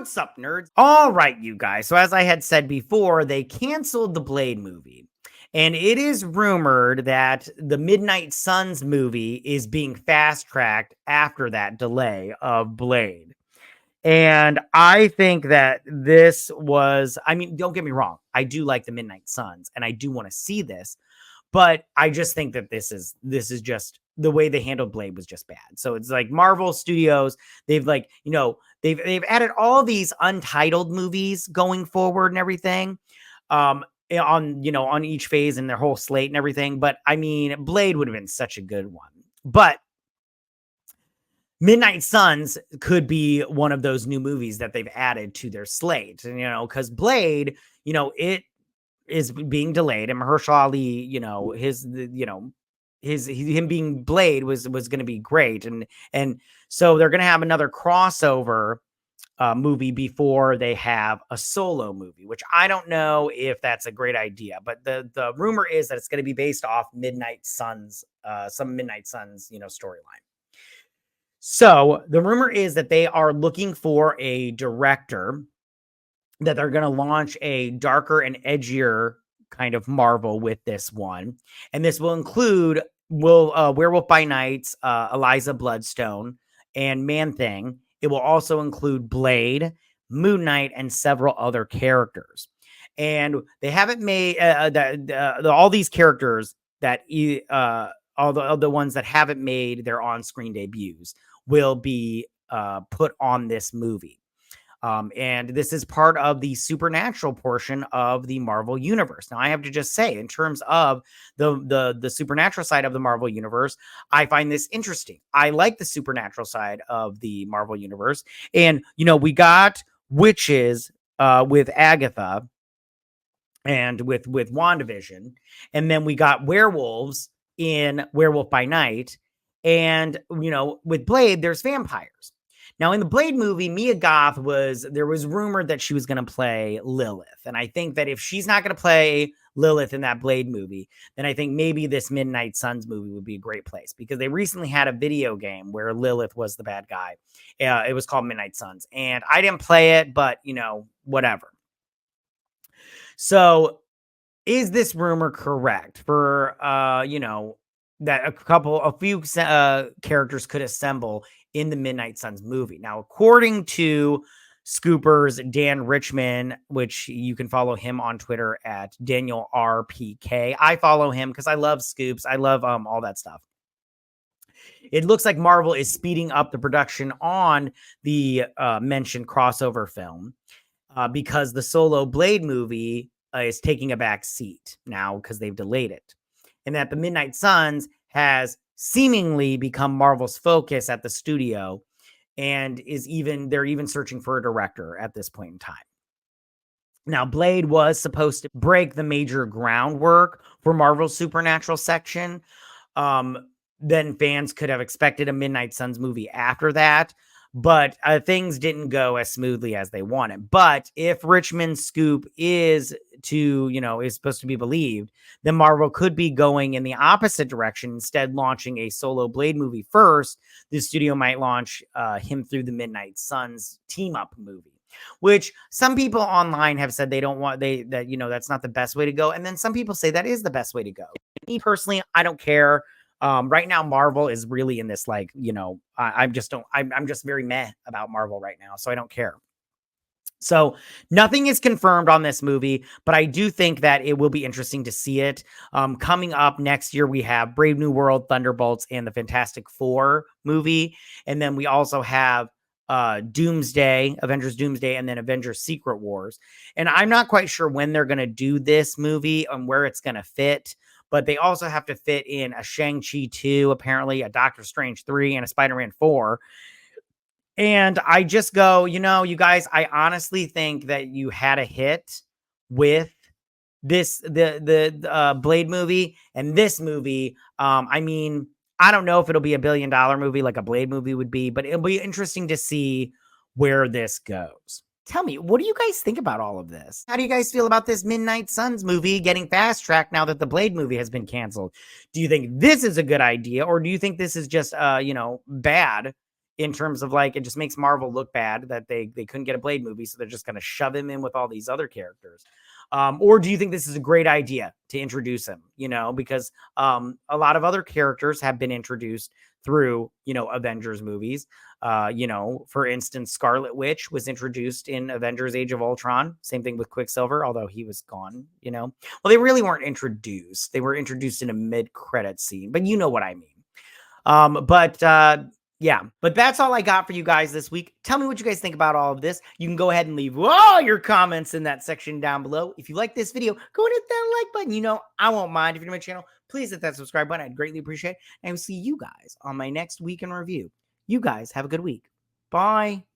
What's up, nerds? All right, you guys. So as I had said before, they canceled the Blade movie. And it is rumored that the Midnight Suns movie is being fast-tracked after that delay of Blade. And I think that this was, I mean, don't get me wrong. I do like the Midnight Suns and I do want to see this, but I just think that this is just the way they handled Blade was just bad. So it's like Marvel Studios, they've like, they've added all these untitled movies going forward and everything. On each phase and their whole slate and everything. But I mean, Blade would have been such a good one. But Midnight Suns could be one of those new movies that they've added to their slate, because Blade, it is being delayed, and Mahershala Ali, him being Blade was going to be great, and so they're going to have another crossover movie before they have a solo movie, which I don't know if that's a great idea, but the rumor is that it's going to be based off Midnight Suns, some Midnight Suns, storyline. So the rumor is that they are looking for a director, that they're going to launch a darker and edgier kind of Marvel with this one. And this will include Werewolf by Night's Eliza Bloodstone and Man-Thing. It will also include Blade, Moon Knight, and several other characters. And they haven't made all these characters that all the ones that haven't made their on-screen debuts will be put on this movie. And this is part of the supernatural portion of the Marvel universe. Now, I have to just say, in terms of the supernatural side of the Marvel universe, I find this interesting. I like the supernatural side of the Marvel universe. And, we got witches with Agatha and with WandaVision. And then we got werewolves in Werewolf by Night. And, with Blade, there's vampires. Now, in the Blade movie, Mia Goth there was rumored that she was going to play Lilith. And I think that if she's not going to play Lilith in that Blade movie, then I think maybe this Midnight Suns movie would be a great place, because they recently had a video game where Lilith was the bad guy. It was called Midnight Suns. And I didn't play it, but, whatever. So is this rumor correct for, that a few characters could assemble in the Midnight Suns movie? Now, according to Scooper's Dan Richmond, which you can follow him on Twitter at Daniel RPK. I follow him because I love Scoops. I love all that stuff. It looks like Marvel is speeding up the production on the mentioned crossover film because the solo Blade movie is taking a back seat now because they've delayed it. And that the Midnight Suns has seemingly become Marvel's focus at the studio, and they're even searching for a director at this point in time. Now, Blade was supposed to break the major groundwork for Marvel's supernatural section. Then fans could have expected a Midnight Suns movie after that, but things didn't go as smoothly as they wanted. But if Richmond's scoop is supposed to be believed, then Marvel could be going in the opposite direction. Instead, launching a solo Blade movie first, the studio might launch him through the Midnight Suns team up movie, which some people online have said they don't want, that's not the best way to go. And then some people say that is the best way to go. Me personally, I don't care. Right now, Marvel is really in this, I'm just very meh about Marvel right now. So I don't care. So nothing is confirmed on this movie, but I do think that it will be interesting to see it. Coming up next year, we have Brave New World, Thunderbolts, and the Fantastic Four movie. And then we also have Doomsday, Avengers Doomsday, and then Avengers Secret Wars. And I'm not quite sure when they're going to do this movie and where it's going to fit. But they also have to fit in a Shang-Chi 2, apparently, a Doctor Strange 3, and a Spider-Man 4. And I just go, you guys, I honestly think that you had a hit with the Blade movie and this movie. I mean, I don't know if it'll be $1 billion movie like a Blade movie would be, but it'll be interesting to see where this goes. Tell me, what do you guys think about all of this? How do you guys feel about this Midnight Suns movie getting fast-tracked now that the Blade movie has been canceled? Do you think this is a good idea, or do you think this is just, bad in terms of like, it just makes Marvel look bad that they couldn't get a Blade movie, so they're just going to shove him in with all these other characters. Or do you think this is a great idea to introduce him? Because a lot of other characters have been introduced through Avengers movies. For instance, Scarlet Witch was introduced in Avengers Age of Ultron. Same thing with Quicksilver, although he was gone. Well, they really weren't introduced. They were introduced in a mid-credit scene, but you know what I mean. Yeah, but that's all I got for you guys this week. Tell me what you guys think about all of this. You can go ahead and leave all your comments in that section down below. If you like this video, go and hit that like button. I won't mind. If you're new to my channel, please hit that subscribe button. I'd greatly appreciate it. And I will see you guys on my next week in review. You guys have a good week. Bye.